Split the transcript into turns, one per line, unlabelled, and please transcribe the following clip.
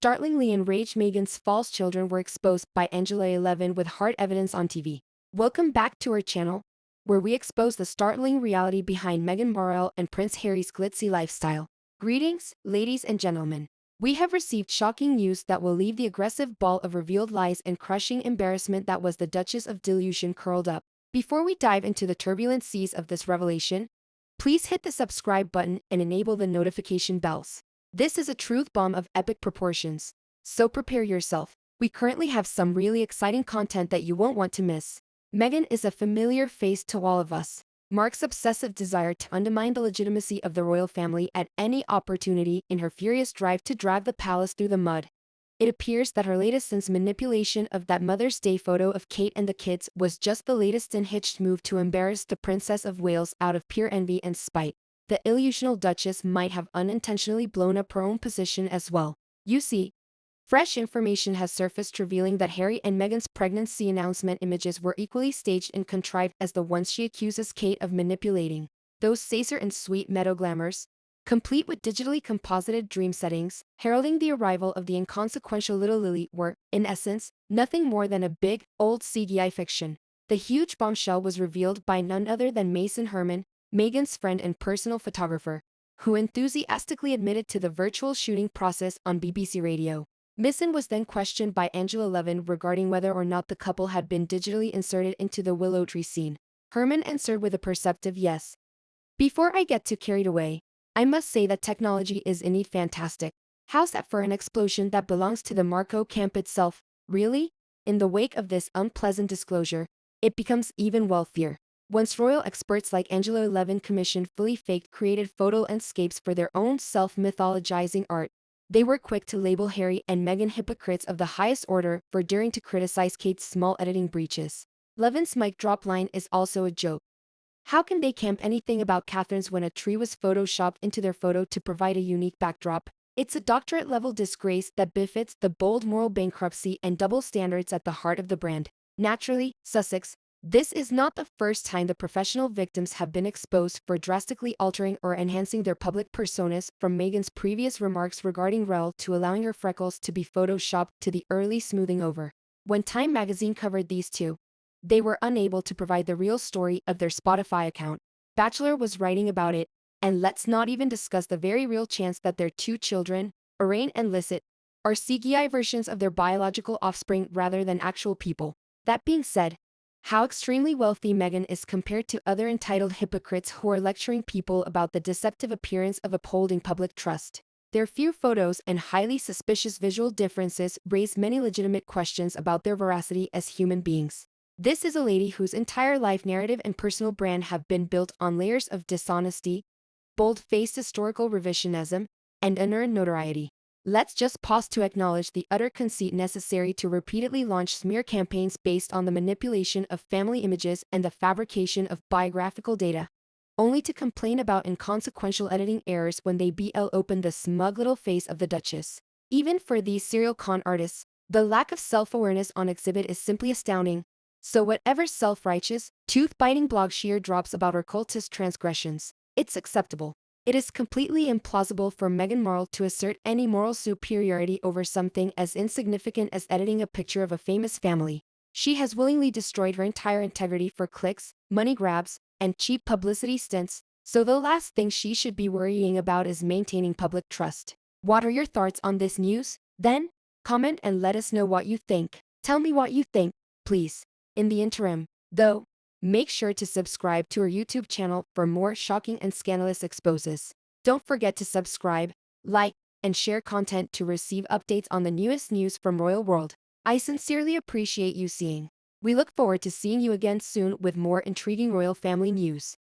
Startlingly enraged, Meghan's false children were exposed by Angela 11 with hard evidence on TV. Welcome back to our channel, where we expose the startling reality behind Meghan Markle and Prince Harry's glitzy lifestyle. Greetings, ladies and gentlemen. We have received shocking news that will leave the aggressive ball of revealed lies and crushing embarrassment that was the Duchess of Delusion curled up. Before we dive into the turbulent seas of this revelation, please hit the subscribe button and enable the notification bells. This is a truth bomb of epic proportions, so prepare yourself. We currently have some really exciting content that you won't want to miss. Meghan is a familiar face to all of us. Mark's obsessive desire to undermine the legitimacy of the royal family at any opportunity in her furious drive to drag the palace through the mud. It appears that her latest since manipulation of that Mother's Day photo of Kate and the kids was just the latest unhinged move to embarrass the Princess of Wales out of pure envy and spite. The illusional Duchess might have unintentionally blown up her own position as well. You see, fresh information has surfaced revealing that Harry and Meghan's pregnancy announcement images were equally staged and contrived as the ones she accuses Kate of manipulating. Those sacer and sweet meadow glamours, complete with digitally composited dream settings, heralding the arrival of the inconsequential little Lily, were, in essence, nothing more than a big, old CGI fiction. The huge bombshell was revealed by none other than Mason Herman, Meghan's friend and personal photographer, who enthusiastically admitted to the virtual shooting process on BBC Radio. Mason was then questioned by Angela 11 regarding whether or not the couple had been digitally inserted into the willow tree scene. Herman answered with a perceptive yes. Before I get too carried away, I must say that technology is indeed fantastic. How's that for an explosion that belongs to the Markle camp itself? Really? In the wake of this unpleasant disclosure, it becomes even wealthier. Once royal experts like Angela 11 commissioned fully faked created photo landscapes for their own self-mythologizing art, they were quick to label Harry and Meghan hypocrites of the highest order for daring to criticize Kate's small editing breaches. Levin's mic drop line is also a joke. How can they camp anything about Catherine's when a tree was photoshopped into their photo to provide a unique backdrop? It's a doctorate-level disgrace that befits the bold moral bankruptcy and double standards at the heart of the brand. Naturally, Sussex, this is not the first time the professional victims have been exposed for drastically altering or enhancing their public personas, from Meghan's previous remarks regarding Rel to allowing her freckles to be photoshopped to the early smoothing over. When Time magazine covered these two, they were unable to provide the real story of their Spotify account. Bachelor was writing about it, and let's not even discuss the very real chance that their two children, Orain and Lisette, are CGI versions of their biological offspring rather than actual people. That being said, how extremely wealthy Meghan is compared to other entitled hypocrites who are lecturing people about the deceptive appearance of upholding public trust. Their few photos and highly suspicious visual differences raise many legitimate questions about their veracity as human beings. This is a lady whose entire life narrative and personal brand have been built on layers of dishonesty, bold-faced historical revisionism, and unearned notoriety. Let's just pause to acknowledge the utter conceit necessary to repeatedly launch smear campaigns based on the manipulation of family images and the fabrication of biographical data, only to complain about inconsequential editing errors when they open the smug little face of the Duchess. Even for these serial con artists, the lack of self-awareness on exhibit is simply astounding. So whatever self-righteous, tooth-biting blog sheer drops about her cultist transgressions, it's acceptable. It is completely implausible for Meghan Markle to assert any moral superiority over something as insignificant as editing a picture of a famous family. She has willingly destroyed her entire integrity for clicks, money grabs, and cheap publicity stints, so the last thing she should be worrying about is maintaining public trust. What are your thoughts on this news? Then, comment and let us know what you think. Tell me what you think, please. In the interim, though, make sure to subscribe to our YouTube channel for more shocking and scandalous exposes. Don't forget to subscribe, like, and share content to receive updates on the newest news from Royal World. I sincerely appreciate you seeing. We look forward to seeing you again soon with more intriguing royal family news.